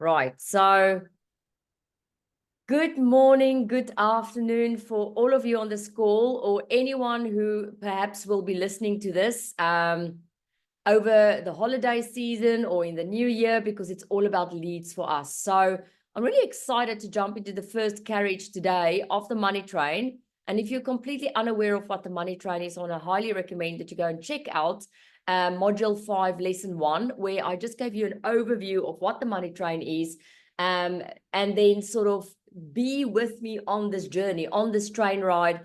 Right. So good morning, good afternoon for all of you on this call, or anyone who perhaps will be listening to this over the holiday season or in the new year, because it's all about leads for us. So I'm really excited to jump into the first carriage today of the money train. And if you're completely unaware of what the money train is, I want to highly recommend that you go and check out module 5, lesson 1, where I just gave you an overview of what the money train is, and then sort of be with me on this journey, on this train ride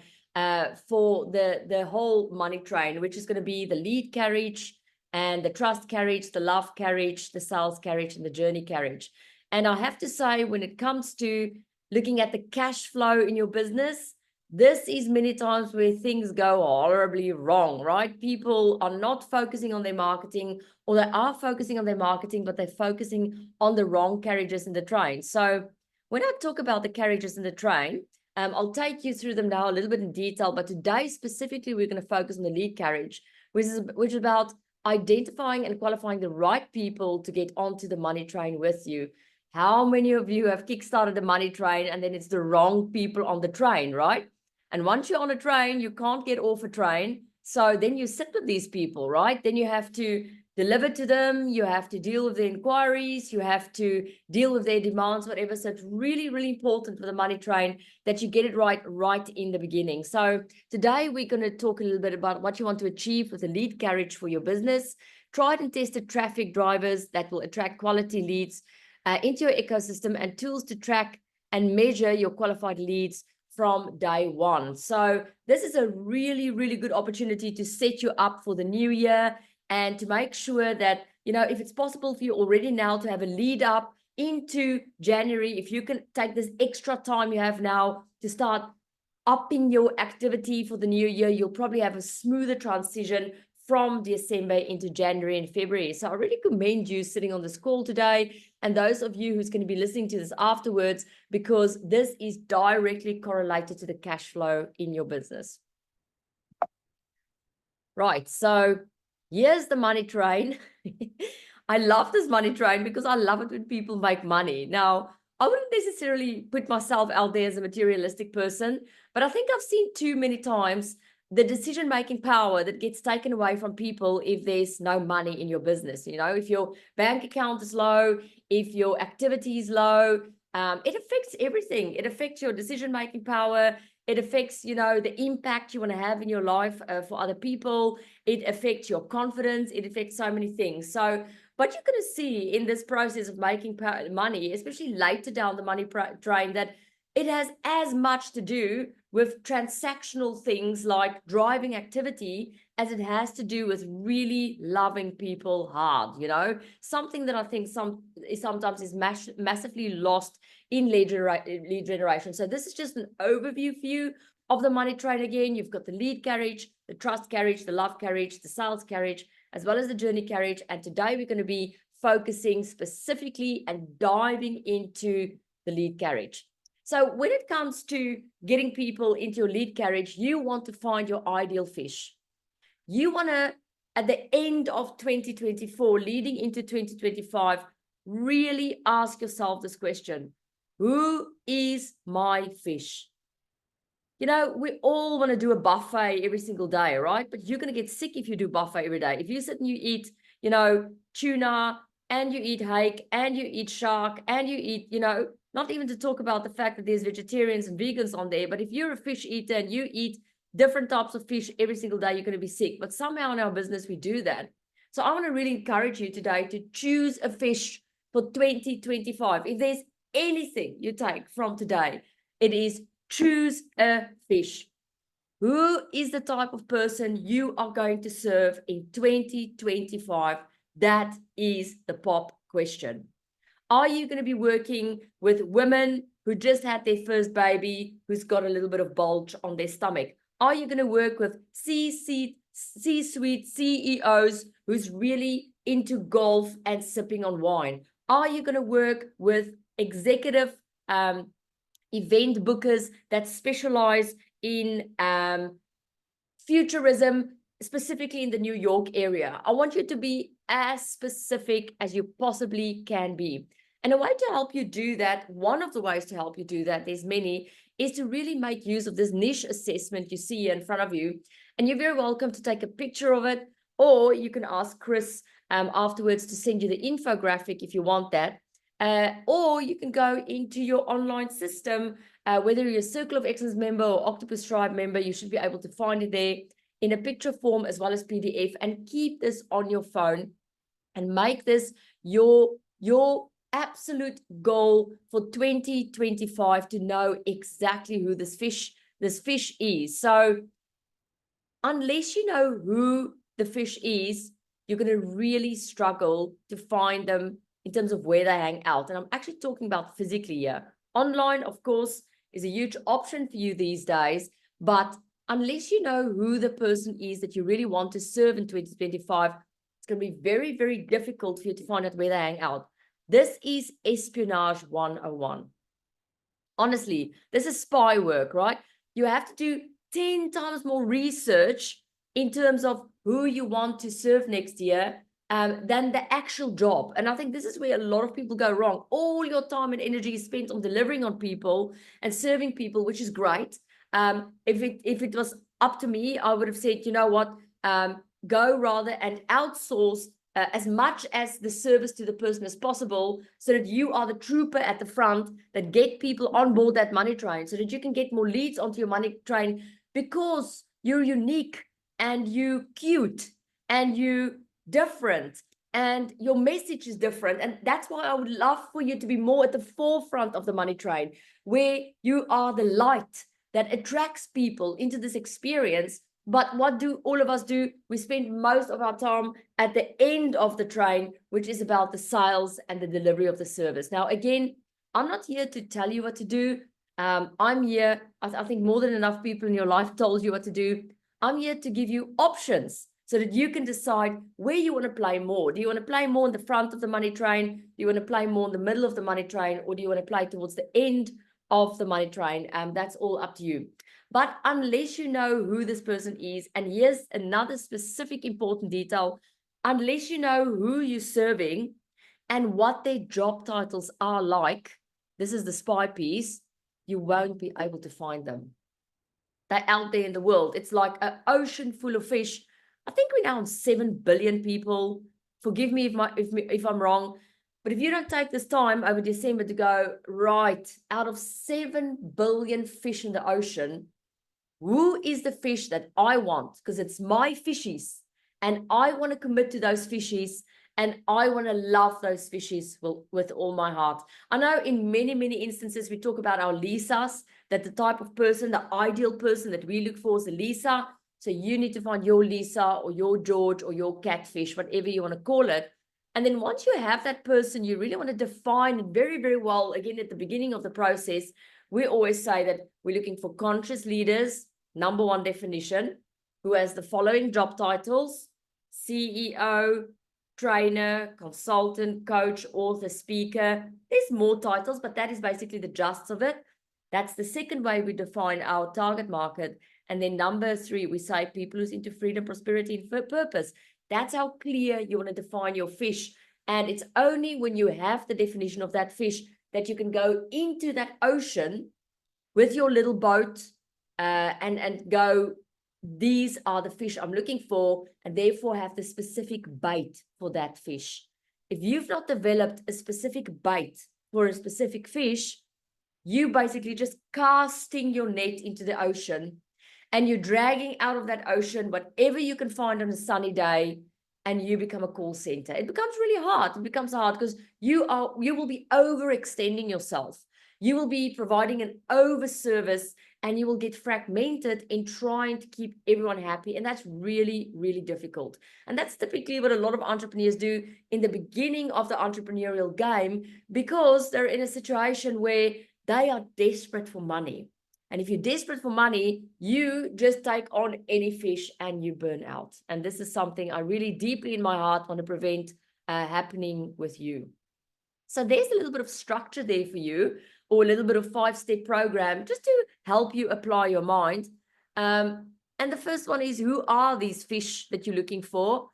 for the whole money train, which is going to be the lead carriage and the trust carriage, the love carriage, the sales carriage, and the journey carriage. And I have to say, when it comes to looking at the cash flow in your business, this is many times where things go horribly wrong, right? People are not focusing on their marketing, or they are focusing on their marketing, but they're focusing on the wrong carriages in the train. So when I talk about the carriages in the train, I'll take you through them now a little bit in detail, but today specifically, we're going to focus on the lead carriage, which is about identifying and qualifying the right people to get onto the money train with you. How many of you have kickstarted the money train and then it's the wrong people on the train, right? And once you're on a train, you can't get off a train. So then you sit with these people, right? Then you have to deliver to them. You have to deal with their inquiries. You have to deal with their demands, whatever. So it's really, really important for the money train that you get it right in the beginning. So today we're going to talk a little bit about what you want to achieve with a lead carriage for your business. Tried and tested traffic drivers that will attract quality leads into your ecosystem, and tools to track and measure your qualified leads from day one. So this is a really, really good opportunity to set you up for the new year and to make sure that, you know, if it's possible for you already now to have a lead up into January, if you can take this extra time you have now to start upping your activity for the new year, you'll probably have a smoother transition from December into January and February. So I really commend you sitting on this call today, and those of you who's going to be listening to this afterwards, because this is directly correlated to the cash flow in your business. Right, so here's the money train. I love this money train because I love it when people make money. Now, I wouldn't necessarily put myself out there as a materialistic person, but I think I've seen too many times the decision-making power that gets taken away from people if there's no money in your business. You know, if your bank account is low, if your activity is low, it affects everything. It affects your decision-making power. It affects, you know, the impact you want to have in your life for other people. It affects your confidence. It affects so many things. So, but you're going to see in this process of making money, especially later down the money train, that it has as much to do with transactional things like driving activity as it has to do with really loving people hard, you know, something that I think sometimes is massively lost in lead generation. So this is just an overview for you of the money train. Again, you've got the lead carriage, the trust carriage, the love carriage, the sales carriage, as well as the journey carriage. And today we're going to be focusing specifically and diving into the lead carriage. So when it comes to getting people into your lead carriage, you want to find your ideal fish. You want to, at the end of 2024, leading into 2025, really ask yourself this question: who is my fish? You know, we all want to do a buffet every single day, right? But you're going to get sick if you do buffet every day. If you sit and you eat, you know, tuna, and you eat hake, and you eat shark, and you eat, you know, not even to talk about the fact that there's vegetarians and vegans on there, but if you're a fish eater and you eat different types of fish every single day, you're going to be sick. But somehow in our business, we do that. So I want to really encourage you today to choose a fish for 2025. If there's anything you take from today, it is choose a fish. Who is the type of person you are going to serve in 2025? That is the pop question. Are you going to be working with women who just had their first baby, who's got a little bit of bulge on their stomach? Are you going to work with C-suite CEOs who's really into golf and sipping on wine? Are you going to work with executive event bookers that specialize in futurism, specifically in the New York area? I want you to be as specific as you possibly can be. And a way to help you do that, one of the ways to help you do that, there's many, is to really make use of this niche assessment you see here in front of you. And you're very welcome to take a picture of it, or you can ask Chris afterwards to send you the infographic if you want that. Or you can go into your online system, whether you're a Circle of Excellence member or Octopus Tribe member, you should be able to find it there in a picture form as well as PDF, and keep this on your phone and make this your absolute goal for 2025, to know exactly who this fish is. So unless you know who the fish is, you're going to really struggle to find them in terms of where they hang out. And I'm actually talking about physically here. Online, of course, is a huge option for you these days, but unless you know who the person is that you really want to serve in 2025, it's going to be very, very difficult for you to find out where they hang out. This is espionage 101. Honestly, this is spy work, right? You have to do 10 times more research in terms of who you want to serve next year than the actual job. And I think this is where a lot of people go wrong. All your time and energy is spent on delivering on people and serving people, which is great. If it was up to me, I would have said, you know what, go rather and outsource as much as the service to the person as possible, so that you are the trooper at the front that get people on board that money train, so that you can get more leads onto your money train, because you're unique and you cute and you different and your message is different. And that's why I would love for you to be more at the forefront of the money train, where you are the light that attracts people into this experience. But what do all of us do? We spend most of our time at the end of the train, which is about the sales and the delivery of the service. Now, again, I'm not here to tell you what to do. I'm here, I think more than enough people in your life told you what to do. I'm here to give you options so that you can decide where you want to play more. Do you want to play more in the front of the money train? Do you want to play more in the middle of the money train? Or do you want to play towards the end of the money train? That's all up to you. But unless you know who this person is, and here's another specific important detail, unless you know who you're serving and what their job titles are like, this is the spy piece, you won't be able to find them. They're out there in the world. It's like an ocean full of fish. I think we're now on 7 billion people. Forgive me if I'm wrong. But if you don't take this time over December to go, right, out of 7 billion fish in the ocean, who is the fish that I want? Because it's my fishies, and I want to commit to those fishies, and I want to love those fishies with all my heart. I know in many, many instances we talk about our Lisas, that the type of person, the ideal person that we look for is a Lisa. So you need to find your Lisa or your George or your catfish, whatever you want to call it. And then once you have that person, you really want to define it very, very well. Again, at the beginning of the process, we always say that we're looking for conscious leaders. Number one definition, who has the following job titles: CEO, trainer, consultant, coach, author, speaker. There's more titles, but that is basically the gist of it. That's the second way we define our target market. And then number 3, we say people who's into freedom, prosperity, and purpose. That's how clear you want to define your fish. And it's only when you have the definition of that fish that you can go into that ocean with your little boat and go, these are the fish I'm looking for, and therefore have the specific bait for that fish. If you've not developed a specific bait for a specific fish, you basically just casting your net into the ocean, and you're dragging out of that ocean whatever you can find on a sunny day, and you become a call center. It becomes really hard. It becomes hard because you will be overextending yourself. You will be providing an over service, and you will get fragmented in trying to keep everyone happy. And that's really, really difficult. And that's typically what a lot of entrepreneurs do in the beginning of the entrepreneurial game, because they're in a situation where they are desperate for money. And if you're desperate for money, you just take on any fish and you burn out. And this is something I really deeply in my heart want to prevent happening with you. So there's a little bit of structure there for you, or a little bit of 5-step program just to help you apply your mind. And the first one is, who are these fish that you're looking for?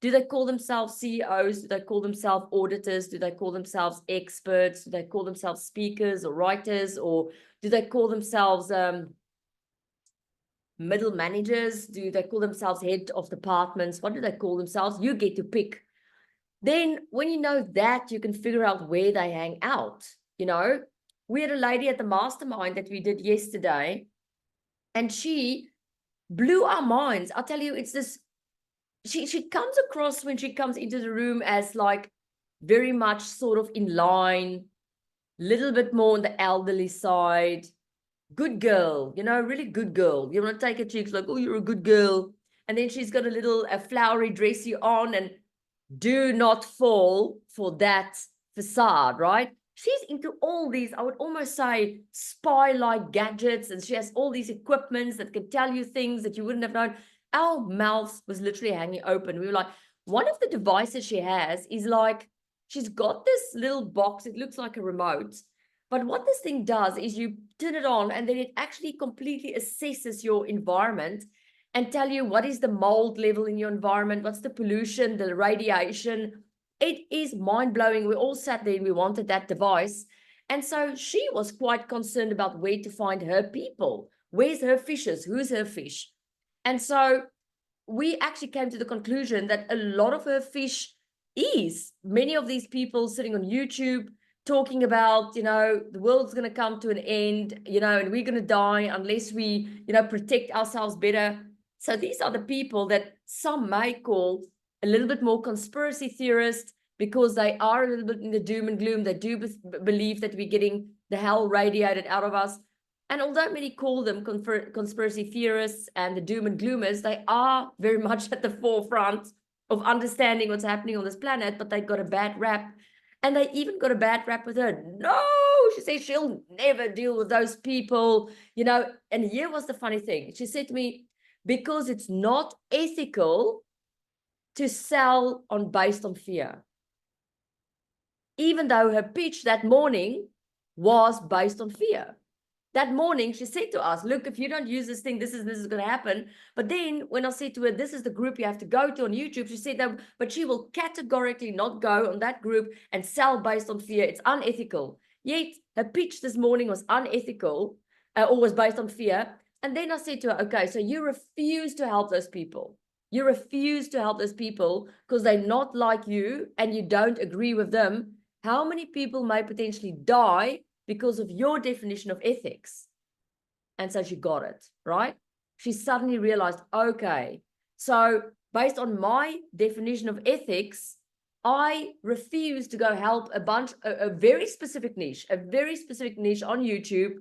Do they call themselves CEOs? Do they call themselves auditors? Do they call themselves experts? Do they call themselves speakers or writers? Or do they call themselves middle managers? Do they call themselves head of departments? What do they call themselves? You get to pick. Then when you know that, you can figure out where they hang out. You know, we had a lady at the mastermind that we did yesterday, and she blew our minds. I'll tell you, it's this, she comes across when she comes into the room as like very much sort of in line, little bit more on the elderly side, good girl, you know, really good girl. You want to take her cheeks like, oh, you're a good girl. And then she's got a flowery dressy on, and do not fall for that facade, right? She's into all these, I would almost say, spy-like gadgets, and she has all these equipments that can tell you things that you wouldn't have known. Our mouths was literally hanging open. We were like, one of the devices she has is like, she's got this little box, it looks like a remote, but what this thing does is you turn it on, and then it actually completely assesses your environment and tell you what is the mold level in your environment, what's the pollution, the radiation. It is mind-blowing. We all sat there and we wanted that device. And so she was quite concerned about where to find her people. Where's her fishes? Who's her fish? And so we actually came to the conclusion that a lot of her fish is many of these people sitting on YouTube talking about, you know, the world's going to come to an end, you know, and we're going to die unless we, you know, protect ourselves better. So these are the people that some may call a little bit more conspiracy theorists, because they are a little bit in the doom and gloom. They do believe that we're getting the hell radiated out of us. And although many call them conspiracy theorists and the doom and gloomers, they are very much at the forefront of understanding what's happening on this planet, but they got a bad rap. And they even got a bad rap with her. No, she says she'll never deal with those people, you know. And here was the funny thing. She said to me, because it's not ethical to sell based on fear. Even though her pitch that morning was based on fear. That morning, she said to us, look, if you don't use this thing, this is going to happen. But then when I said to her, this is the group you have to go to on YouTube, she said that, but she will categorically not go on that group and sell based on fear. It's unethical. Yet her pitch this morning was unethical, or was based on fear. And then I said to her, okay, so you refuse to help those people. You refuse to help those people because they're not like you and you don't agree with them. How many people may potentially die because of your definition of ethics? And so she got it, right? She suddenly realized, okay, so based on my definition of ethics, I refuse to go help a very specific niche on YouTube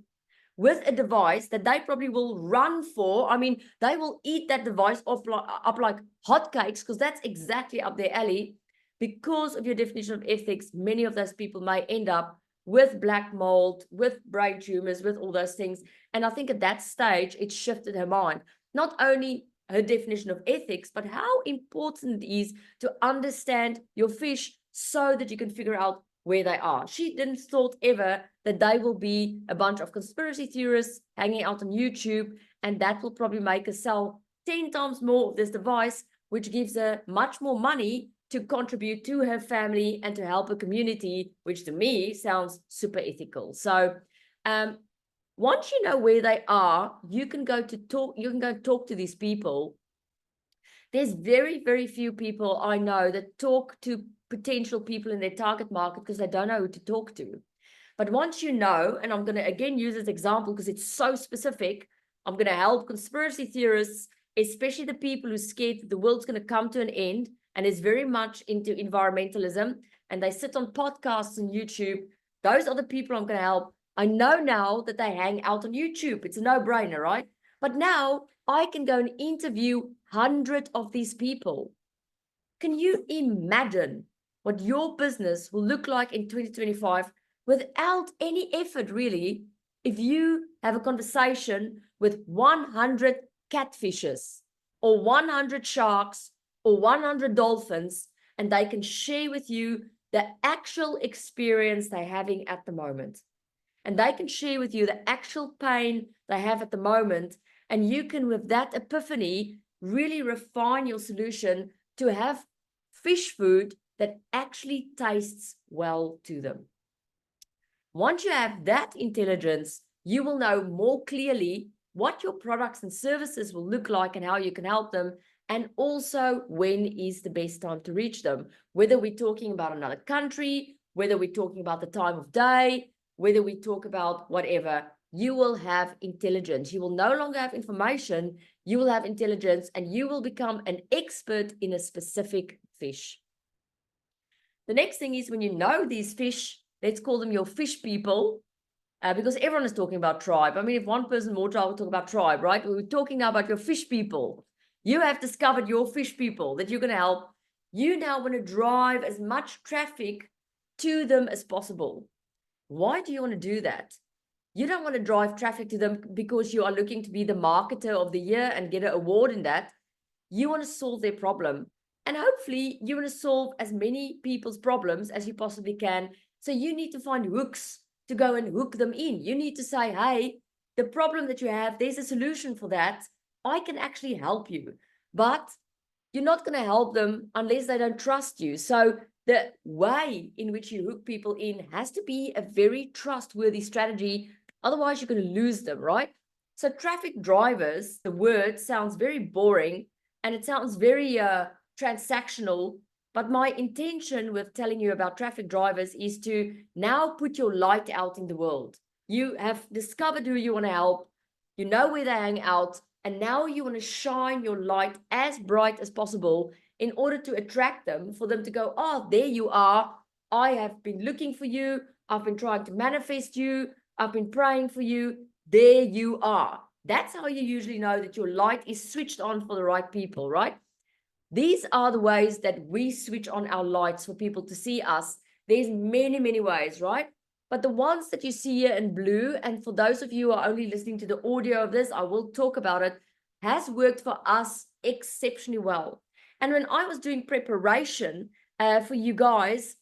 with a device that they probably will run for. I mean, they will eat that device up like hotcakes, because that's exactly up their alley. Because of your definition of ethics, many of those people may end up with black mold, with brain tumors, with all those things. And I think at that stage, it shifted her mind. Not only her definition of ethics, but how important it is to understand your fish so that you can figure out where they are. She didn't thought ever that they will be a bunch of conspiracy theorists hanging out on YouTube, and that will probably make her sell 10 times more of this device, which gives her much more money to contribute to her family and to help a community, which to me sounds super ethical. So once you know where they are, you can go talk to these people. There's very, very few people I know that talk to potential people in their target market because they don't know who to talk to. But once you know, and I'm going to again use this example because it's so specific, I'm going to help conspiracy theorists, especially the people who are scared that the world's going to come to an end and is very much into environmentalism, and they sit on podcasts and YouTube. Those are the people I'm going to help. I know now that they hang out on YouTube. It's a no-brainer, right? But now I can go and interview hundreds of these people. Can you imagine what your business will look like in 2025 without any effort, really, if you have a conversation with 100 catfishes or 100 sharks or 100 dolphins, and they can share with you the actual experience they're having at the moment. And they can share with you the actual pain they have at the moment. And you can, with that epiphany, really refine your solution to have fish food that actually tastes well to them. Once you have that intelligence, you will know more clearly what your products and services will look like and how you can help them, and also when is the best time to reach them, whether we're talking about another country, whether we're talking about the time of day, whether we talk about whatever. You will have intelligence. You will no longer have information, you will have intelligence, and you will become an expert in a specific fish. The next thing is, when you know these fish, let's call them your fish people, because everyone is talking about tribe. I mean, if one person more will talk about tribe, right? We're talking now about your fish people. You have discovered your fish people that you're going to help. You now want to drive as much traffic to them as possible. Why do you want to do that? You don't want to drive traffic to them because you are looking to be the marketer of the year and get an award in that. You want to solve their problem. And hopefully you want to solve as many people's problems as you possibly can. So you need to find hooks to go and hook them in. You need to say, hey, the problem that you have, there's a solution for that. I can actually help you. But you're not going to help them unless they don't trust you. So the way in which you hook people in has to be a very trustworthy strategy. Otherwise, you're going to lose them, right? So traffic drivers, the word sounds very boring and it sounds very transactional. But my intention with telling you about traffic drivers is to now put your light out in the world. You have discovered who you want to help. You know where they hang out. And now you want to shine your light as bright as possible in order to attract them, for them to go, oh, there you are. I have been looking for you. I've been trying to manifest you. I've been praying for you. There you are. That's how you usually know that your light is switched on for the right people, right? These are the ways that we switch on our lights for people to see us. There's many, many ways, right? But the ones that you see here in blue, and for those of you who are only listening to the audio of this, I will talk about it, has worked for us exceptionally well. And when I was doing preparation for you guys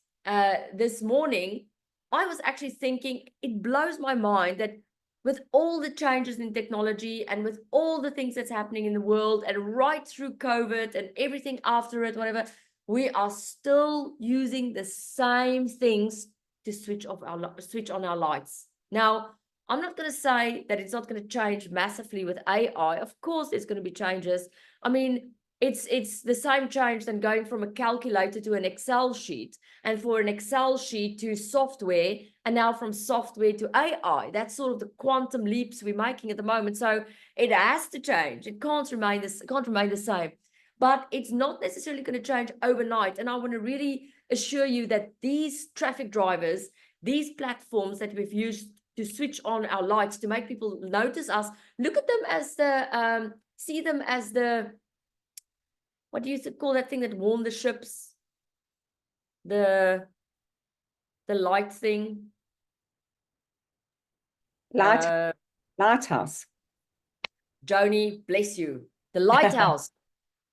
this morning, I was actually thinking, it blows my mind that with all the changes in technology and with all the things that's happening in the world and right through COVID and everything after it, whatever, we are still using the same things to switch on our lights. Now, I'm not going to say that it's not going to change massively with AI. Of course, there's going to be changes. I mean, it's the same change than going from a calculator to an Excel sheet, and for an Excel sheet to software, and now from software to AI. That's sort of the quantum leaps we're making at the moment. So it has to change. It can't remain the same. But it's not necessarily going to change overnight. And I want to really assure you that these traffic drivers, these platforms that we've used to switch on our lights, to make people notice us, look at them as the, see them as the, what do you call that thing that warned the ships? The light thing. Lighthouse. Joni, bless you. The lighthouse.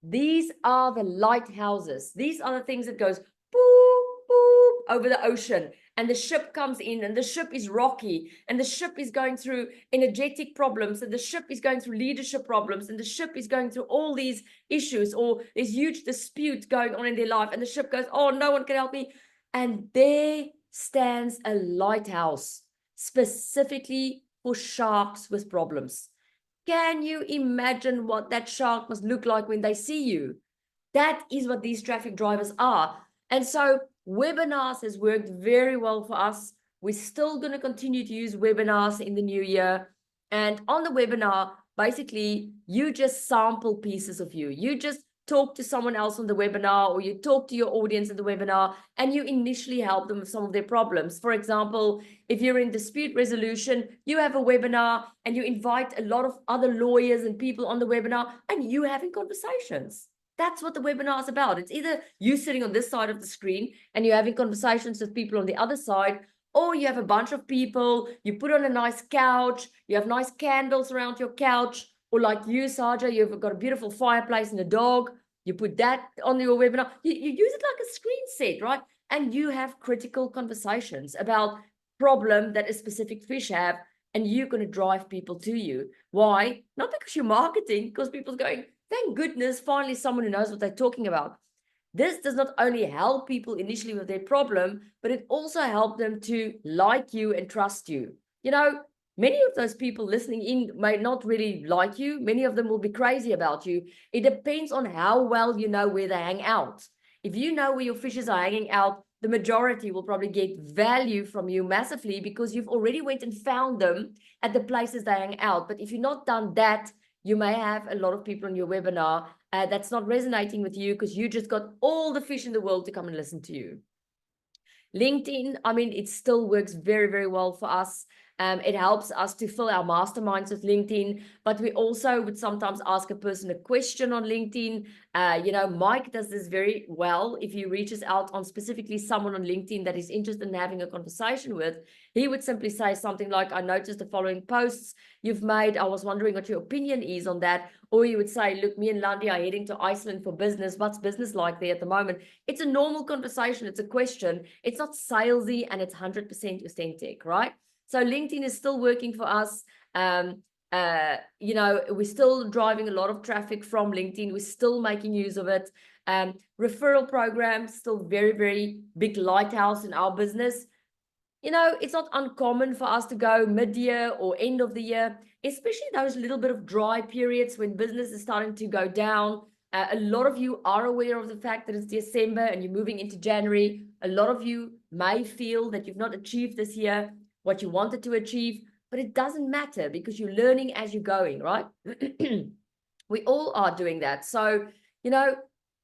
These are the lighthouses. These are the things that goes boop, boop over the ocean. And the ship comes in, and the ship is rocky, and the ship is going through energetic problems, and the ship is going through leadership problems, and the ship is going through all these issues, or there's huge dispute going on in their life, and the ship goes, oh, no one can help me. And there stands a lighthouse specifically for sharks with problems. Can you imagine what that shark must look like when they see you? That is what these traffic drivers are. And so webinars has worked very well for us. We're still going to continue to use webinars in the new year. And on the webinar, basically, you just sample pieces of you. You just talk to someone else on the webinar, or you talk to your audience in the webinar, and you initially help them with some of their problems. For example, if you're in dispute resolution, you have a webinar and you invite a lot of other lawyers and people on the webinar, and you having conversations. That's what the webinar is about. It's either you sitting on this side of the screen and you're having conversations with people on the other side, or you have a bunch of people, you put on a nice couch, you have nice candles around your couch, or like you, Saja, you've got a beautiful fireplace and a dog, you put that on your webinar, you use it like a screen set, right? And you have critical conversations about problem that a specific fish have, and you're going to drive people to you. Why? Not because you're marketing, because people's going, thank goodness, finally someone who knows what they're talking about. This does not only help people initially with their problem, but it also helps them to like you and trust you. You know, many of those people listening in may not really like you. Many of them will be crazy about you. It depends on how well you know where they hang out. If you know where your fishes are hanging out, the majority will probably get value from you massively because you've already went and found them at the places they hang out. But if you've not done that, you may have a lot of people on your webinar that's not resonating with you because you just got all the fish in the world to come and listen to you. LinkedIn, I mean, it still works very, very well for us. It helps us to fill our masterminds with LinkedIn, but we also would sometimes ask a person a question on LinkedIn. You know, Mike does this very well. If he reaches out on specifically someone on LinkedIn that he's interested in having a conversation with, he would simply say something like, I noticed the following posts you've made. I was wondering what your opinion is on that. Or you would say, look, me and Landi are heading to Iceland for business. What's business like there at the moment? It's a normal conversation. It's a question. It's not salesy and it's 100% authentic, right? So LinkedIn is still working for us. You know, we're still driving a lot of traffic from LinkedIn. We're still making use of it. Referral programs, still very, very big lighthouse in our business. You know, it's not uncommon for us to go mid-year or end of the year, especially those little bit of dry periods when business is starting to go down. A lot of you are aware of the fact that it's December and you're moving into January. A lot of you may feel that you've not achieved this year what you wanted to achieve, but it doesn't matter because you're learning as you're going, right? We all are doing that. So, you know,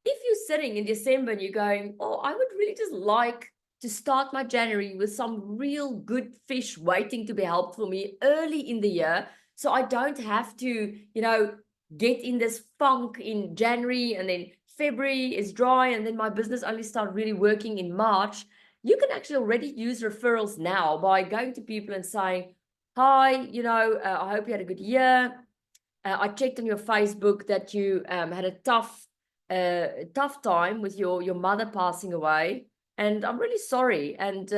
if you're sitting in December and you're going, oh, I would really just like to start my January with some real good fish waiting to be helped for me early in the year, so I don't have to, you know, get in this funk in January and then February is dry and then my business only start really working in March. You can actually already use referrals now by going to people and saying, hi, you know, I hope you had a good year. I checked on your Facebook that you had a tough time with your mother passing away, and I'm really sorry. And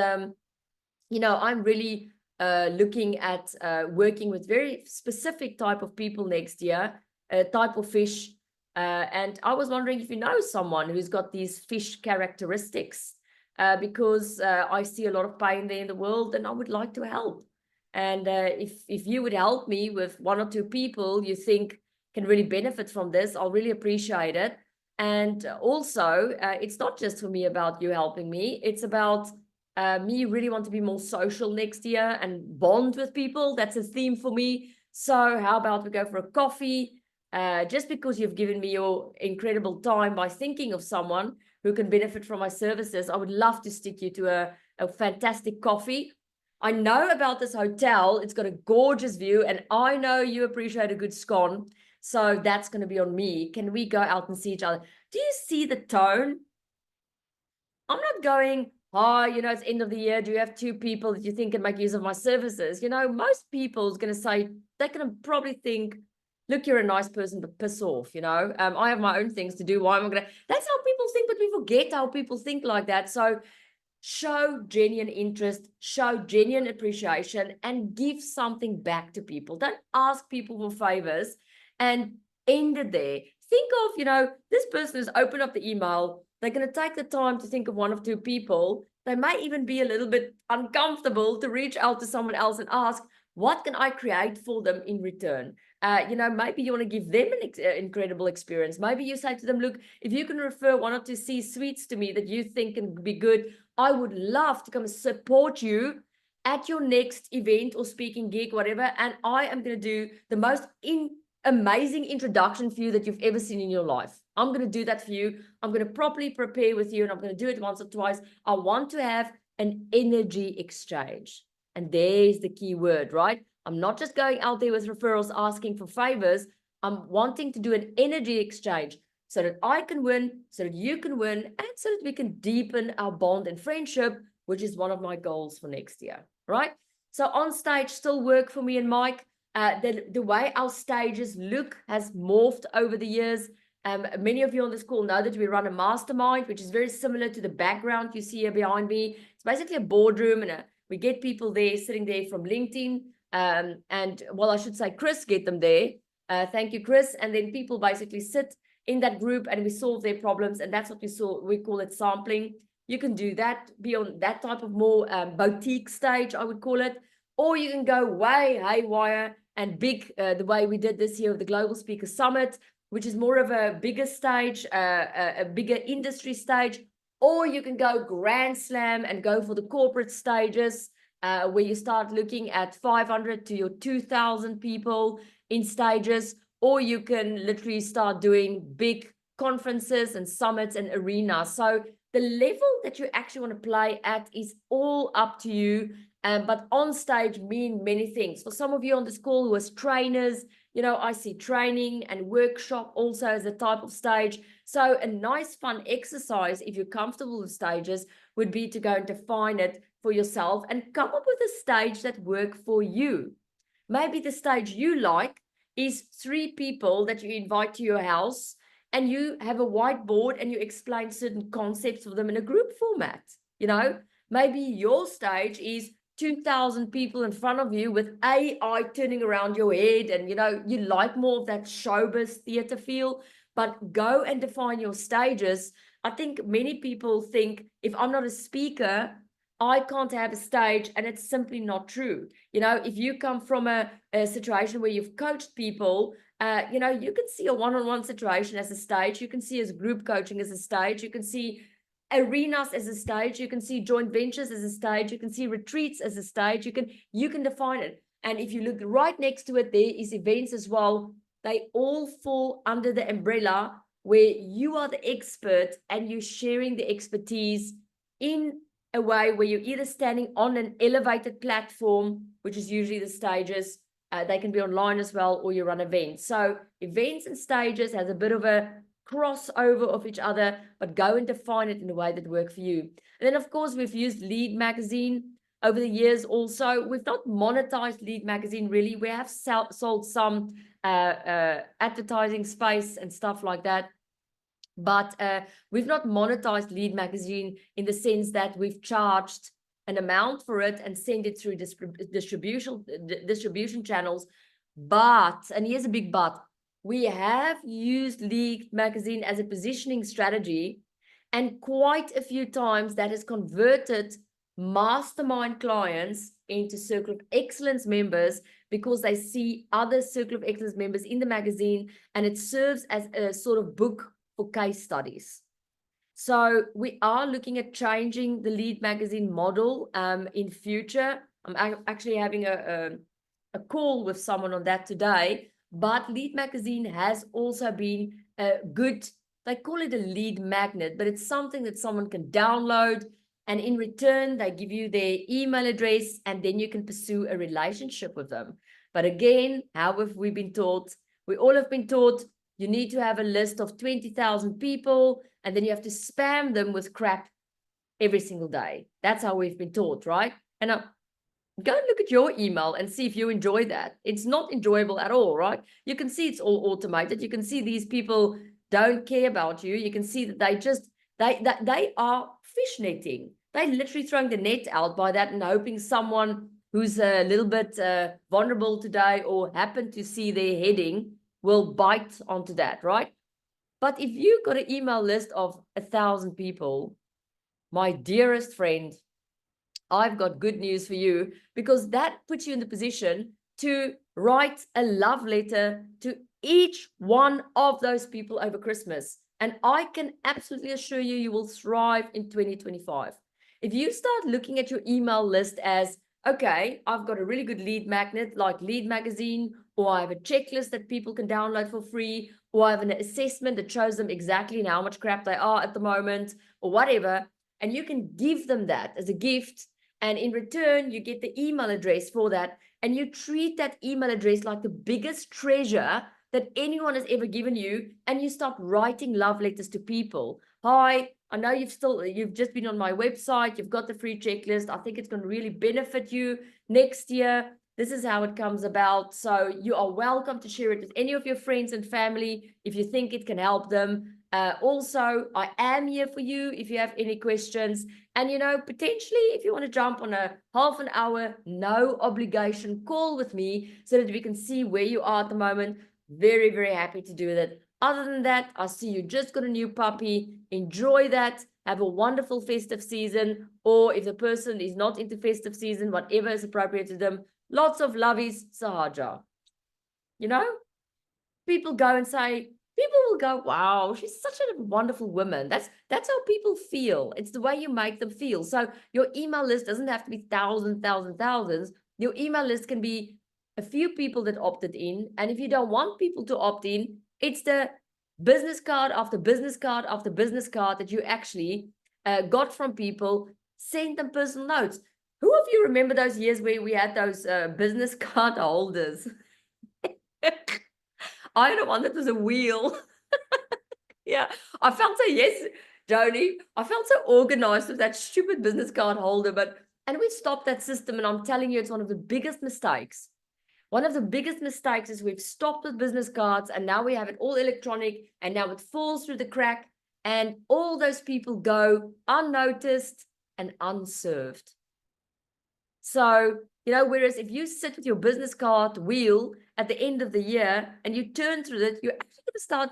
you know, I'm really looking at working with very specific type of people next year, type of fish. And I was wondering if you know someone who's got these fish characteristics, because I see a lot of pain there in the world, and I would like to help. And if you would help me with one or two people you think can really benefit from this, I'll really appreciate it. And also, it's not just for me about you helping me. It's about me really want to be more social next year and bond with people. That's a theme for me. So how about we go for a coffee? Just because you've given me your incredible time by thinking of someone who can benefit from my services, I would love to stick you to a fantastic coffee. I know about this hotel. It's got a gorgeous view, and I know you appreciate a good scone. So that's going to be on me. Can we go out and see each other? Do you see the tone? I'm not going, oh, you know, it's end of the year. Do you have two people that you think can make use of my services? You know, most people is going to say, they're going to probably think, look, you're a nice person, but piss off, you know. I have my own things to do. Why am I going to? That's how people think, but we forget how people think like that. So show genuine interest, show genuine appreciation, and give something back to people. Don't ask people for favors and end it there. Think of, you know, this person has opened up the email. They're going to take the time to think of one or two people. They may even be a little bit uncomfortable to reach out to someone else and ask, what can I create for them in return? You know, maybe you want to give them an incredible experience. Maybe you say to them, look, if you can refer one or two C-suites to me that you think can be good, I would love to come and support you at your next event or speaking gig, whatever. And I am going to do the most amazing introduction for you that you've ever seen in your life. I'm going to do that for you. I'm going to properly prepare with you, and I'm going to do it once or twice. I want to have an energy exchange. And there's the key word, right? I'm not just going out there with referrals asking for favors. I'm wanting to do an energy exchange so that I can win, so that you can win, and so that we can deepen our bond and friendship, which is one of my goals for next year, right? So on stage still work for me and Mike. The way our stages look has morphed over the years. Many of you on this call know that we run a mastermind, which is very similar to the background you see here behind me. It's basically a boardroom, and we get people there sitting there from LinkedIn. And well, I should say Chris get them there. Thank you, Chris. And then people basically sit in that group and we solve their problems. And that's what we call it sampling. You can do that, be on that type of more boutique stage, I would call it. Or you can go way haywire and big, the way we did this year with the Global Speaker Summit, which is more of a bigger stage, a bigger industry stage. Or you can go grand slam and go for the corporate stages, where you start looking at 500 to your 2,000 people in stages. Or you can literally start doing big conferences and summits and arenas. So the level that you actually want to play at is all up to you. But on stage mean many things. For some of you on this call who are trainers, you know, I see training and workshop also as a type of stage. So a nice fun exercise, if you're comfortable with stages, would be to go and define it for yourself and come up with a stage that works for you. Maybe the stage you like is 3 people that you invite to your house and you have a whiteboard and you explain certain concepts for them in a group format. You know, maybe your stage is 2,000 people in front of you with AI turning around your head, and you know, you like more of that showbiz theater feel. But go and define your stages. I think many people think if I'm not a speaker, I can't have a stage, and it's simply not true. You know, if you come from a situation where you've coached people, you know, you can see a one-on-one situation as a stage. You can see as group coaching as a stage. You can see arenas as a stage. You can see joint ventures as a stage. You can see retreats as a stage. You can define it. And if you look right next to it, there is events as well. They all fall under the umbrella where you are the expert and you're sharing the expertise in a way where you're either standing on an elevated platform, which is usually the stages. They can be online as well, or you run events. So events and stages has a bit of a crossover of each other, but go and define it in a way that works for you. And then, of course, we've used Lead Magazine over the years also. We've not monetized Lead Magazine really. We have sold some advertising space and stuff like that. But we've not monetized Lead Magazine in the sense that we've charged an amount for it and send it through distribution channels. But, and here's a big but, we have used Lead Magazine as a positioning strategy, and quite a few times that has converted mastermind clients into Circle of Excellence members because they see other Circle of Excellence members in the magazine, and it serves as a sort of book for case studies. So we are looking at changing the Lead Magazine model in future. I'm actually having a call with someone on that today. But Lead Magazine has also been a good, they call it a lead magnet, but it's something that someone can download, and in return, they give you their email address, and then you can pursue a relationship with them. But again, how have we been taught? We all have been taught you need to have a list of 20,000 people, and then you have to spam them with crap every single day. That's how we've been taught, right? And go and look at your email and see if you enjoy that. It's not enjoyable at all, right? You can see it's all automated. You can see these people don't care about you. You can see that they are fishnetting. They're literally throwing the net out by that and hoping someone who's a little bit vulnerable today or happen to see their heading will bite onto that, right? But if you've got an email list of 1,000 people, my dearest friend, I've got good news for you, because that puts you in the position to write a love letter to each one of those people over Christmas. And I can absolutely assure you, you will thrive in 2025. If you start looking at your email list as, okay, I've got a really good lead magnet like Lead Magazine, or I have a checklist that people can download for free, or I have an assessment that shows them exactly how much crap they are at the moment, or whatever, and you can give them that as a gift. And in return, you get the email address for that. And you treat that email address like the biggest treasure that anyone has ever given you. And you start writing love letters to people. Hi, I know you've just been on my website. You've got the free checklist. I think it's going to really benefit you next year. This is how it comes about. So you are welcome to share it with any of your friends and family if you think it can help them. Also, I am here for you if you have any questions. And, you know, potentially if you want to jump on a half an hour, no obligation call with me so that we can see where you are at the moment, very, very happy to do that. Other than that, I see you just got a new puppy. Enjoy that. Have a wonderful festive season. Or if the person is not into festive season, whatever is appropriate to them, lots of lovies, Sahaja. You know, people go and say, people will go, wow, she's such a wonderful woman. That's how people feel. It's the way you make them feel. So your email list doesn't have to be thousands. Your email list can be a few people that opted in. And if you don't want people to opt in, it's the business card after business card after business card that you actually got from people. Send them personal notes. Who of you remember those years where we had those business card holders? I had one that was a wheel. Yeah, I felt so, yes, Joni, I felt so organized with that stupid business card holder, and we stopped that system, and I'm telling you, it's one of the biggest mistakes. One of the biggest mistakes is we've stopped with business cards, and now we have it all electronic, and now it falls through the crack, and all those people go unnoticed and unserved. So, whereas if you sit with your business card wheel at the end of the year and you turn through it, you're actually going to start,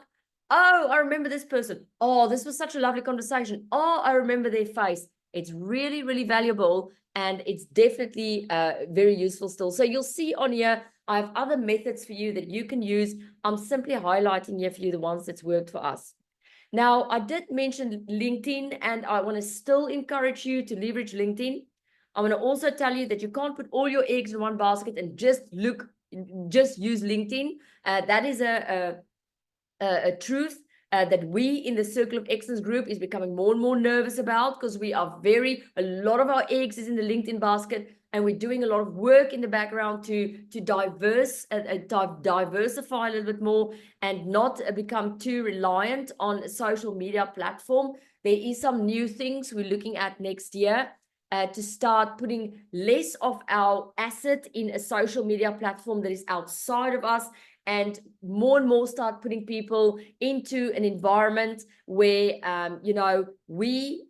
oh, I remember this person. Oh, this was such a lovely conversation. Oh, I remember their face. It's really, really valuable, and it's definitely very useful still. So you'll see on here, I have other methods for you that you can use. I'm simply highlighting here for you the ones that's worked for us. Now, I did mention LinkedIn, and I want to still encourage you to leverage LinkedIn. I want to also tell you that you can't put all your eggs in one basket and just use LinkedIn. That is a truth that we in the Circle of Excellence group is becoming more and more nervous about, because we are a lot of our eggs is in the LinkedIn basket, and we're doing a lot of work in the background to diversify a little bit more and not become too reliant on a social media platform. There is some new things we're looking at next year. To start putting less of our asset in a social media platform that is outside of us, and more start putting people into an environment where we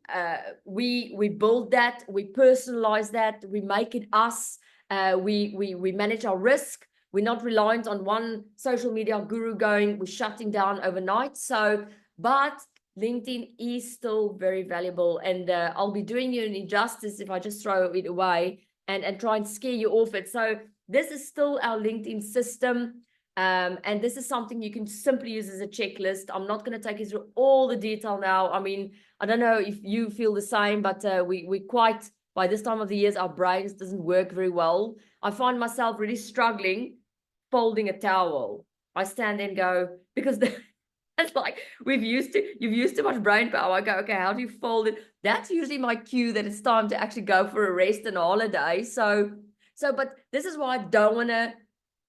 build that, we personalize that, we make it us, we manage our risk. We're not reliant on one social media guru we're shutting down overnight. So, but LinkedIn is still very valuable, and I'll be doing you an injustice if I just throw it away and try and scare you off it. So this is still our LinkedIn system, and this is something you can simply use as a checklist. I'm not going to take you through all the detail now. I mean, I don't know if you feel the same, but we quite, by this time of the year, our brains doesn't work very well. I find myself really struggling folding a towel. I stand there and go, because it's like you've used too much brain power. I go, okay, how do you fold it? That's usually my cue that it's time to actually go for a rest and a holiday. So, but this is why I don't want to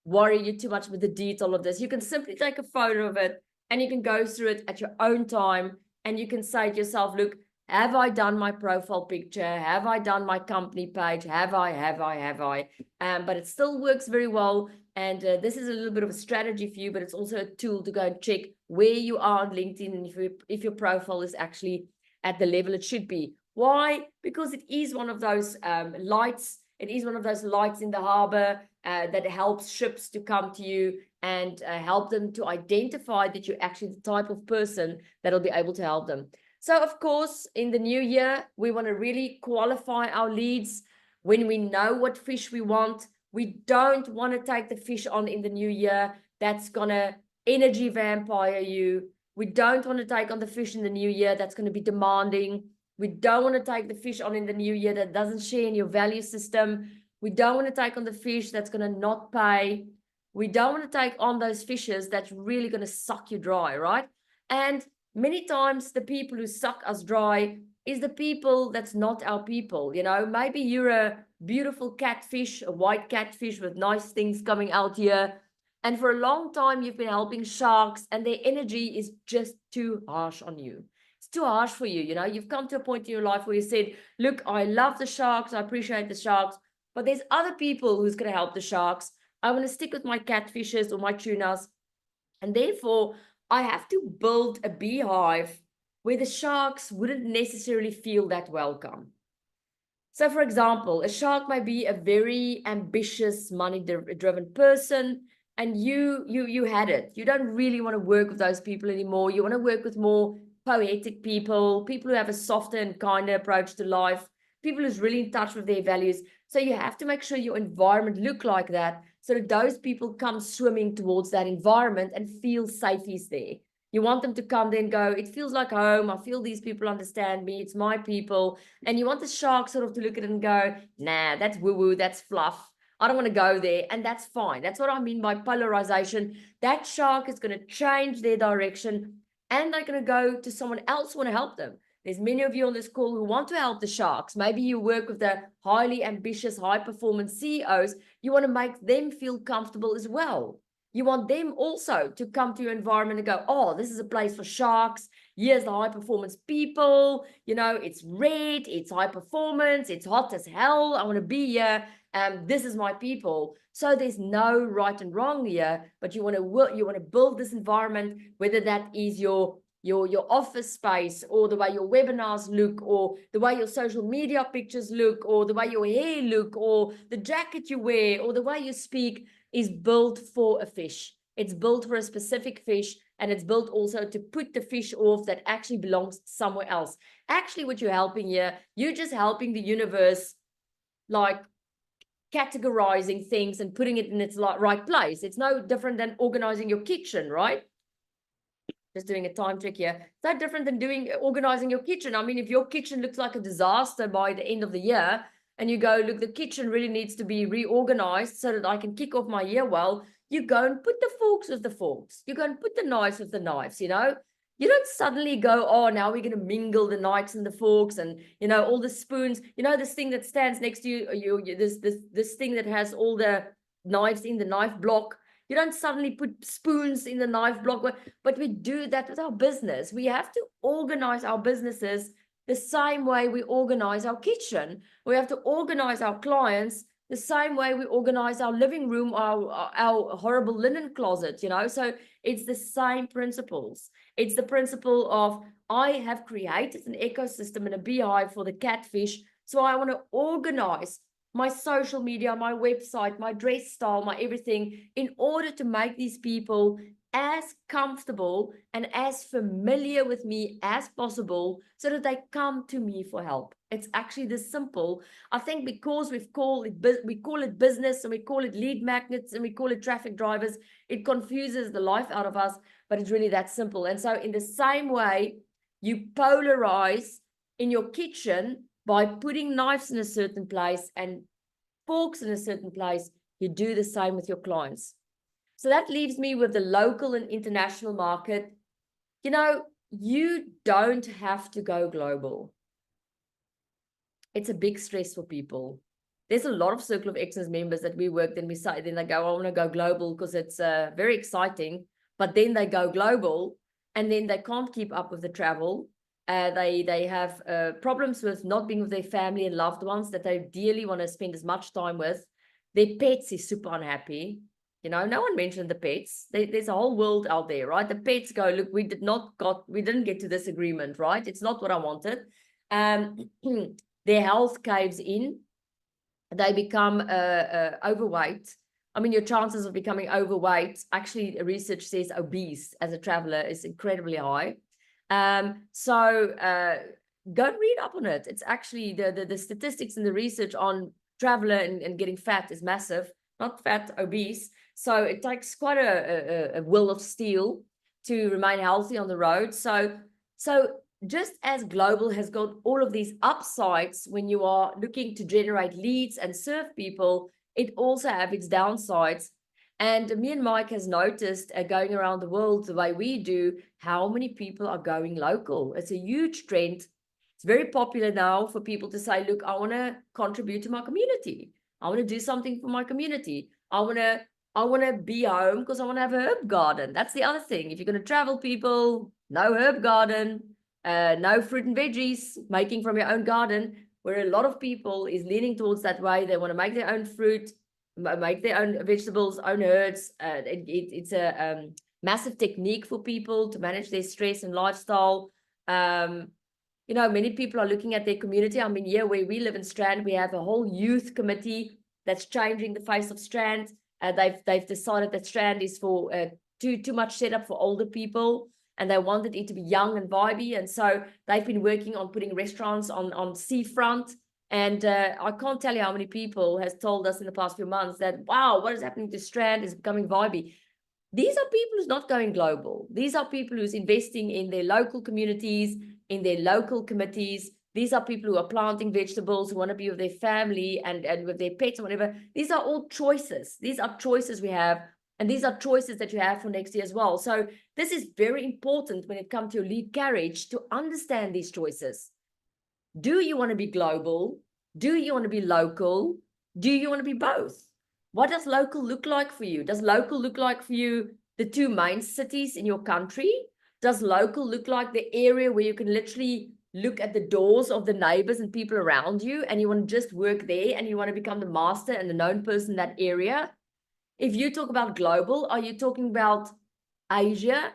worry you too much with the detail of this. You can simply take a photo of it, and you can go through it at your own time, and you can say to yourself, look, have I done my profile picture? Have I done my company page? Have I? But it still works very well. And this is a little bit of a strategy for you, but it's also a tool to go and check where you are on LinkedIn, and if your profile is actually at the level it should be. Why? Because it is one of those lights. It is one of those lights in the harbor that helps ships to come to you and help them to identify that you're actually the type of person that'll be able to help them. So, of course, in the new year, we want to really qualify our leads. When we know what fish we want, we don't want to take the fish on in the new year that's going to energy vampire you. We don't want to take on the fish in the new year that's going to be demanding. We don't want to take the fish on in the new year that doesn't share in your value system. We don't want to take on the fish that's going to not pay. We don't want to take on those fishes that's really going to suck you dry, right? And many times the people who suck us dry is the people that's not our people. Maybe you're a beautiful catfish, a white catfish with nice things coming out here, and for a long time you've been helping sharks, and their energy is just too harsh on you. It's too harsh for you. You've come to a point in your life where you said, look, I love the sharks, I appreciate the sharks, but there's other people who's going to help the sharks. I want to stick with my catfishes or my tunas, and therefore I have to build a beehive where the sharks wouldn't necessarily feel that welcome. So, for example, a shark might be a very ambitious, money-driven person. and you had it. You don't really want to work with those people anymore. You want to work with more poetic people, people who have a softer and kinder approach to life, people who's really in touch with their values. So you have to make sure your environment look like that, so that those people come swimming towards that environment and feel safe is there. You want them to come there and go, it feels like home. I feel these people understand me. It's my people. And you want the shark sort of to look at it and go, nah, that's woo-woo, that's fluff. I don't want to go there. And that's fine. That's what I mean by polarization. That shark is going to change their direction, and they're going to go to someone else who want to help them. There's many of you on this call who want to help the sharks. Maybe you work with the highly ambitious, high-performance CEOs. You want to make them feel comfortable as well. You want them also to come to your environment and go, oh, this is a place for sharks. Here's the high-performance people. You know, it's red, it's high performance, it's hot as hell. I want to be here. This is my people. So there's no right and wrong here, but you want to build this environment, whether that is your office space, or the way your webinars look, or the way your social media pictures look, or the way your hair look, or the jacket you wear, or the way you speak, is built for a fish. It's built for a specific fish, and it's built also to put the fish off that actually belongs somewhere else. Actually, what you're helping here, you're just helping the universe, like, categorizing things and putting it in its right place. It's no different than organizing your kitchen, right? Just doing a time check here. It's no different than organizing your kitchen. I mean, if your kitchen looks like a disaster by the end of the year, and you go, look, the kitchen really needs to be reorganized so that I can kick off my year well, you go and put the forks with the forks. You go and put the knives with the knives, you know? You don't suddenly go, oh, now we're going to mingle the knives and the forks and, you know, all the spoons. You know, this thing that stands next to you, this thing that has all the knives in the knife block. You don't suddenly put spoons in the knife block, but we do that with our business. We have to organize our businesses the same way we organize our kitchen. We have to organize our clients the same way we organize our living room, our horrible linen closet, you know? So it's the same principles. It's the principle of, I have created an ecosystem and a beehive for the catfish. So I want to organize my social media, my website, my dress style, my everything, in order to make these people as comfortable and as familiar with me as possible, so that they come to me for help. It's actually this simple. I think because we call it business, and we call it lead magnets, and we call it traffic drivers, it confuses the life out of us, but it's really that simple. And so in the same way, you polarize in your kitchen by putting knives in a certain place and forks in a certain place, you do the same with your clients. So that leaves me with the local and international market. You know, you don't have to go global. It's a big stress for people. There's a lot of Circle of Excellence members that we work, then we say, then they go, I want to go global because it's very exciting. But then they go global, and then they can't keep up with the travel. They have problems with not being with their family and loved ones that they dearly want to spend as much time with. Their pets is super unhappy. You know, no one mentioned the pets. There's a whole world out there, right? The pets go, look, we didn't get to this agreement, right? It's not what I wanted. Their health caves in. They become overweight. I mean, your chances of becoming overweight, actually, research says obese as a traveler is incredibly high. So go and read up on it. It's actually the statistics and the research on traveler and getting fat is massive, not fat, obese. So it takes quite a will of steel to remain healthy on the road. So just as global has got all of these upsides when you are looking to generate leads and serve people, it also have its downsides. And me and Mike has noticed going around the world the way we do, how many people are going local. It's a huge trend. It's very popular now for people to say, look, I want to contribute to my community. I want to do something for my community. I want to be home because I want to have a herb garden. That's the other thing. If you're going to travel, people, no herb garden, no fruit and veggies, making from your own garden, where a lot of people is leaning towards that way. They want to make their own fruit, make their own vegetables, own herbs. It's a massive technique for people to manage their stress and lifestyle. You know, many people are looking at their community. I mean, here where we live in Strand, we have a whole youth committee that's changing the face of Strand. They've decided that Strand is for too much setup for older people, and they wanted it to be young and vibey. And so they've been working on putting restaurants on seafront. And I can't tell you how many people has told us in the past few months that, wow, what is happening to Strand is becoming vibey. These are people who's not going global. These are people who's investing in their local communities, in their local committees. These are people who are planting vegetables, who want to be with their family and with their pets or whatever. These are all choices. These are choices we have, and these are choices that you have for next year as well. So this is very important when it comes to your lead carriage, to understand these choices. Do you want to be global? Do you want to be local? Do you want to be both? What does local look like for you? Does local look like for you the two main cities in your country? Does local look like the area where you can literally look at the doors of the neighbors and people around you, and you want to just work there, and you want to become the master and the known person in that area? If you talk about global, are you talking about Asia?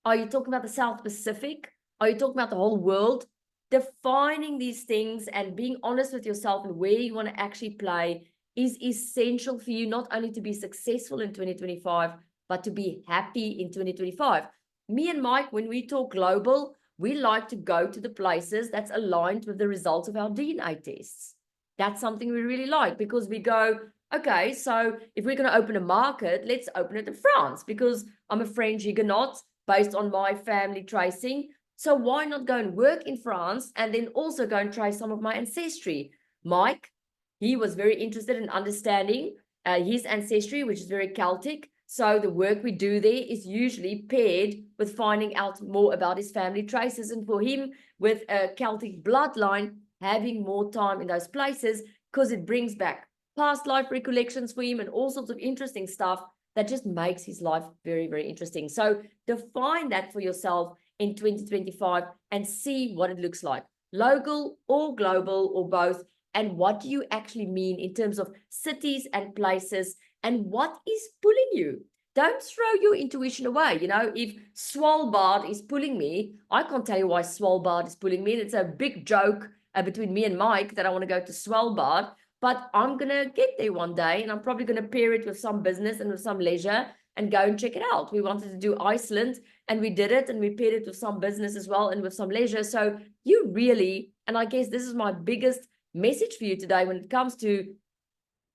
Are you talking about the South Pacific? Are you talking about the whole world? Defining these things and being honest with yourself and where you want to actually play is essential for you, not only to be successful in 2025, but to be happy in 2025. Me and Mike, when we talk global, we like to go to the places that's aligned with the results of our DNA tests. That's something we really like, because we go, okay, so if we're going to open a market, let's open it in France, because I'm a French Huguenot based on my family tracing. So why not go and work in France and then also go and try some of my ancestry? Mike, he was very interested in understanding his ancestry, which is very Celtic. So the work we do there is usually paired with finding out more about his family traces. And for him, with a Celtic bloodline, having more time in those places, because it brings back past life recollections for him and all sorts of interesting stuff that just makes his life very, very interesting. So define that for yourself in 2025 and see what it looks like, local or global or both, and what do you actually mean in terms of cities and places, and what is pulling you. Don't throw your intuition away. You know, if Svalbard is pulling me, I can't tell you why Svalbard is pulling me. It's a big joke between me and Mike that I want to go to Svalbard, but I'm going to get there one day, and I'm probably going to pair it with some business and with some leisure and go and check it out. We wanted to do Iceland, and we did it, and we paired it with some business as well and with some leisure. So you really, and I guess this is my biggest message for you today when it comes to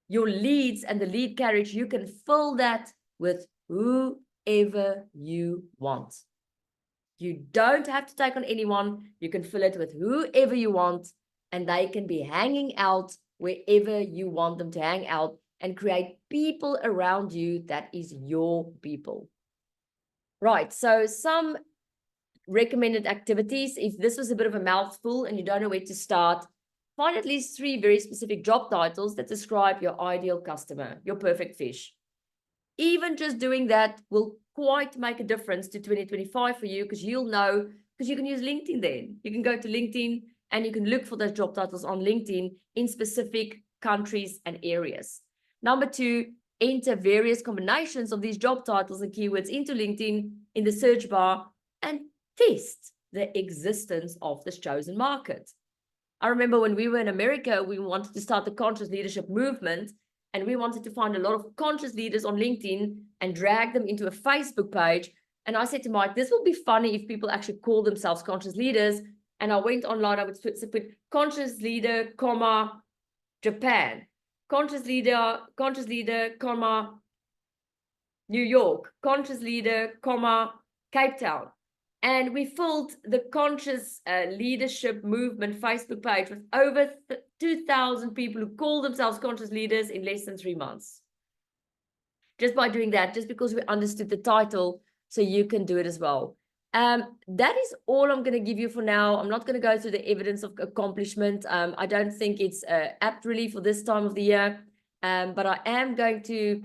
your leads and the lead carriage, you can fill that with whoever you want. You don't have to take on anyone. You can fill it with whoever you want, and they can be hanging out wherever you want them to hang out, and create people around you that is your people. Right, so some recommended activities. If this was a bit of a mouthful and you don't know where to start, find at least 3 very specific job titles that describe your ideal customer, your perfect fish. Even just doing that will quite make a difference to 2025 for you, because you'll know, because you can use LinkedIn then. You can go to LinkedIn and you can look for those job titles on LinkedIn in specific countries and areas. Number 2, enter various combinations of these job titles and keywords into LinkedIn in the search bar and test the existence of this chosen market. I remember when we were in America, we wanted to start the conscious leadership movement, and we wanted to find a lot of conscious leaders on LinkedIn and drag them into a Facebook page. And I said to Mike, this will be funny if people actually call themselves conscious leaders. And I went online, I would put conscious leader, comma, Japan, conscious leader, comma, New York, conscious leader, comma, Cape Town. And we filled the conscious leadership movement Facebook page with over 2,000 people who call themselves conscious leaders in less than 3 months. Just by doing that, just because we understood the title, so you can do it as well. That is all I'm going to give you for now. I'm not going to go through the evidence of accomplishment. I don't think it's apt really for this time of the year. But I am going to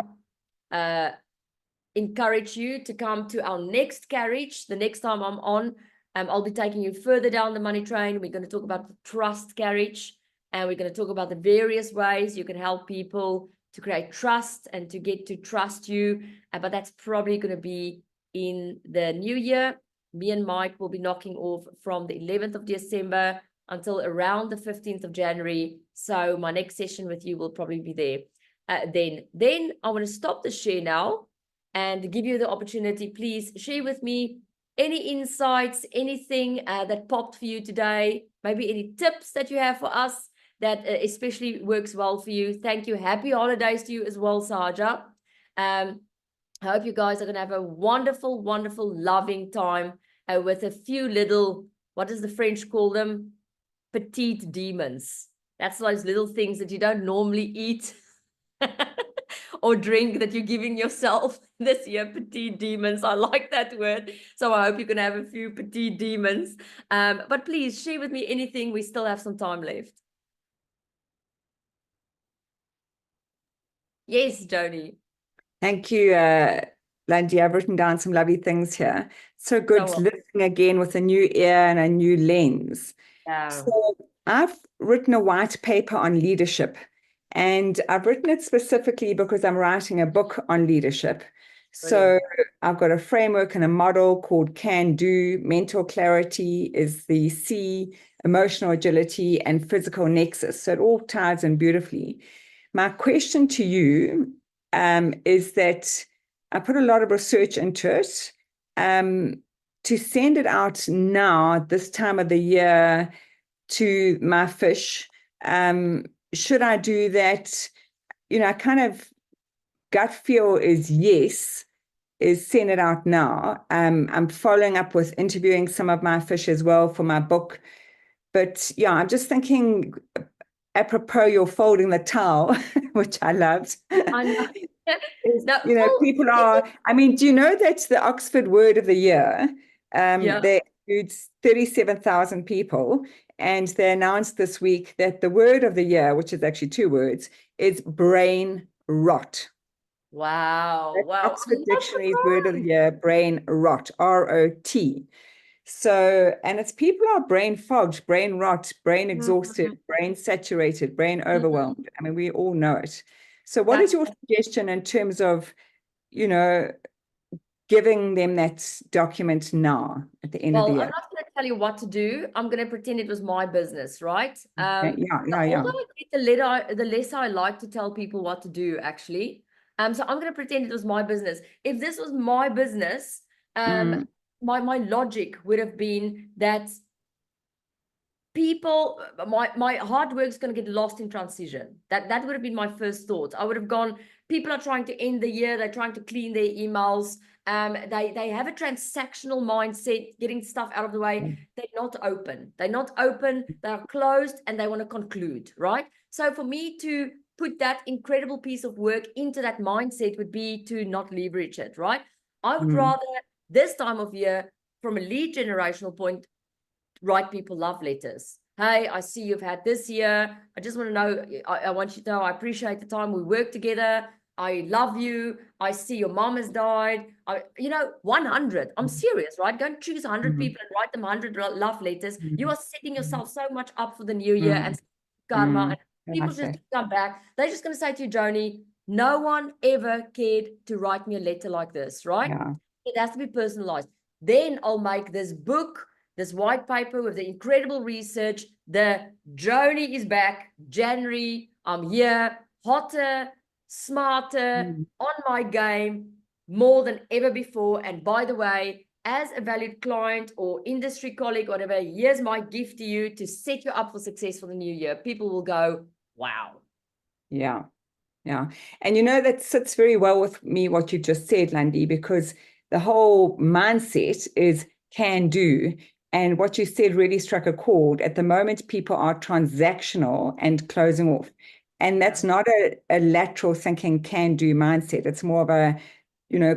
encourage you to come to our next carriage. The next time I'm on, I'll be taking you further down the money train. We're going to talk about the trust carriage, and we're going to talk about the various ways you can help people to create trust and to get to trust you. But that's probably going to be in the new year. Me and Mike will be knocking off from the 11th of December until around the 15th of January. So my next session with you will probably be there. Then I want to stop the share now and give you the opportunity. Please share with me any insights, anything that popped for you today, maybe any tips that you have for us that especially works well for you. Thank you. Happy holidays to you as well, Saja. I hope you guys are going to have a wonderful, wonderful, loving time with a few little, what does the French call them? Petite demons. That's those little things that you don't normally eat or drink that you're giving yourself this year. Petite demons. I like that word. So I hope you can have a few petite demons. But please share with me anything. We still have some time left. Yes, Joni. Thank you, Landi. I've written down some lovely things here. So good listening again with a new ear and a new lens. Yeah. So I've written a white paper on leadership, and I've written it specifically because I'm writing a book on leadership. So I've got a framework and a model called Can Do. Mental clarity is the C, emotional agility, and physical nexus. So it all ties in beautifully. My question to you is that I put a lot of research into it. To send it out now, this time of the year, to my fish, should I do that? I kind of gut feel is yes, is send it out now. I'm following up with interviewing some of my fish as well for my book. But yeah, I'm just thinking, apropos you're folding the towel, which I loved. I know. People are, do you know that the Oxford Word of the Year, they includes 37,000 people, and they announced this week that the word of the year, which is actually 2 words, is brain rot. Wow. Oxford Dictionary's word of the year, brain rot, R-O-T. So, and it's people are brain fogged, brain rot, brain exhausted, brain saturated, brain overwhelmed. We all know it. So what is your suggestion in terms of, giving them that document now at the end of the year? I'm not going to tell you what to do. I'm going to pretend it was my business, right? Yeah. Although I get the less I like to tell people what to do, actually. So I'm going to pretend it was my business. If this was my business, my logic would have been that people, my hard work is going to get lost in transition. That would have been my first thought. I would have gone, people are trying to end the year, they're trying to clean their emails, they have a transactional mindset, getting stuff out of the way. They're not open, they're closed, and they want to conclude, right? So for me to put that incredible piece of work into that mindset would be to not leverage it, right? I would rather this time of year, from a lead generational point, write people love letters. Hey, I see you've had this year. I just want to know, I want you to know I appreciate the time we work together. I love you. I see your mom has died. 100. I'm serious, right? Go and choose 100 people and write them 100 love letters. You are setting yourself so much up for the new year and karma. And people just come back. They're just going to say to you, Joni, no one ever cared to write me a letter like this, right? Yeah. It has to be personalized. Then I'll make this book, this white paper with the incredible research. The Joni is back, January. I'm here, hotter, smarter, on my game, more than ever before. And by the way, as a valued client or industry colleague, whatever, here's my gift to you to set you up for success for the new year. People will go, wow. Yeah. And that sits very well with me, what you just said, Landi, because the whole mindset is can do. And what you said really struck a chord. At the moment, people are transactional and closing off. And that's not a lateral thinking can do mindset. It's more of a,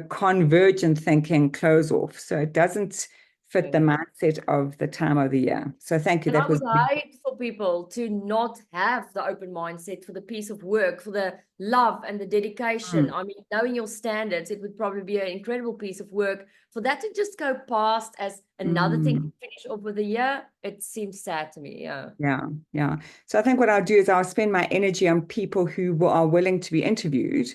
convergent thinking close off. So it doesn't fit the mindset of the time of the year. So thank you. And I would hate for people to not have the open mindset for the piece of work, for the love and the dedication. Knowing your standards, it would probably be an incredible piece of work. For that to just go past as another thing to finish off with the year, it seems sad to me. Yeah. So I think what I'll do is I'll spend my energy on people who are willing to be interviewed,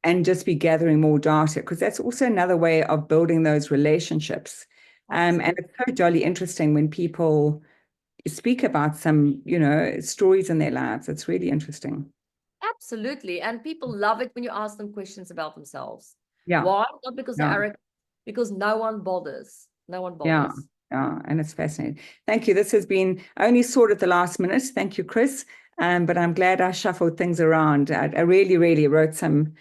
and just be gathering more data, because that's also another way of building those relationships. And it's so jolly interesting when people speak about some, stories in their lives. It's really interesting. Absolutely. And people love it when you ask them questions about themselves. Yeah. Why? Not because they're Yeah. arrogant, because no one bothers. No one Yeah. bothers. Yeah. And it's fascinating. Thank you. This has been only sort of the last minute. Thank you, Chris. But I'm glad I shuffled things around. I really, really wrote some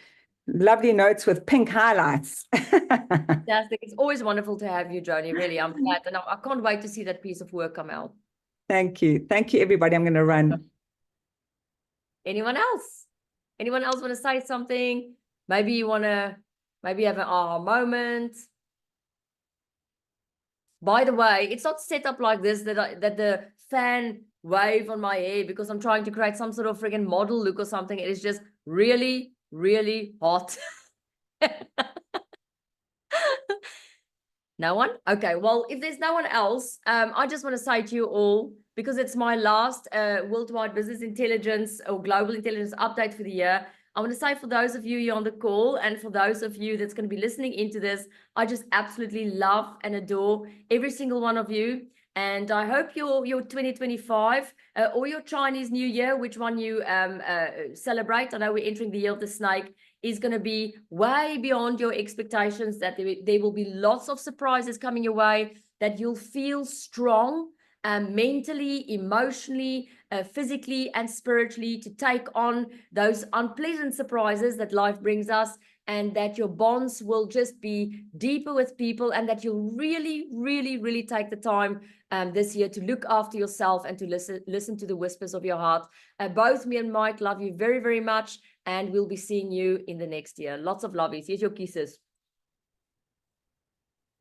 lovely notes with pink highlights. Fantastic. It's always wonderful to have you, Joni. Really, I'm glad. And I can't wait to see that piece of work come out. Thank you. Thank you, everybody. I'm going to run. Anyone else? Anyone else want to say something? Maybe you want to maybe have an aha moment. By the way, it's not set up like this that the fan wave on my hair because I'm trying to create some sort of friggin' model look or something. It is just really, really hot. No one? Okay, well, if there's no one else, I just want to say to you all, because it's my last worldwide business intelligence or global intelligence update for the year, I want to say for those of you on the call and for those of you that's going to be listening into this, I just absolutely love and adore every single one of you. And I hope your 2025 or your Chinese New Year, which one you celebrate, I know we're entering the year of the snake, is going to be way beyond your expectations, that there will be lots of surprises coming your way, that you'll feel strong mentally, emotionally, physically, and spiritually to take on those unpleasant surprises that life brings us, and that your bonds will just be deeper with people, and that you'll really, really, really take the time this year to look after yourself and to listen to the whispers of your heart. Both me and Mike love you very, very much, and we'll be seeing you in the next year. Lots of lovies. Here's your kisses.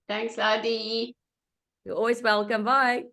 Thanks, Landi. You're always welcome. Bye.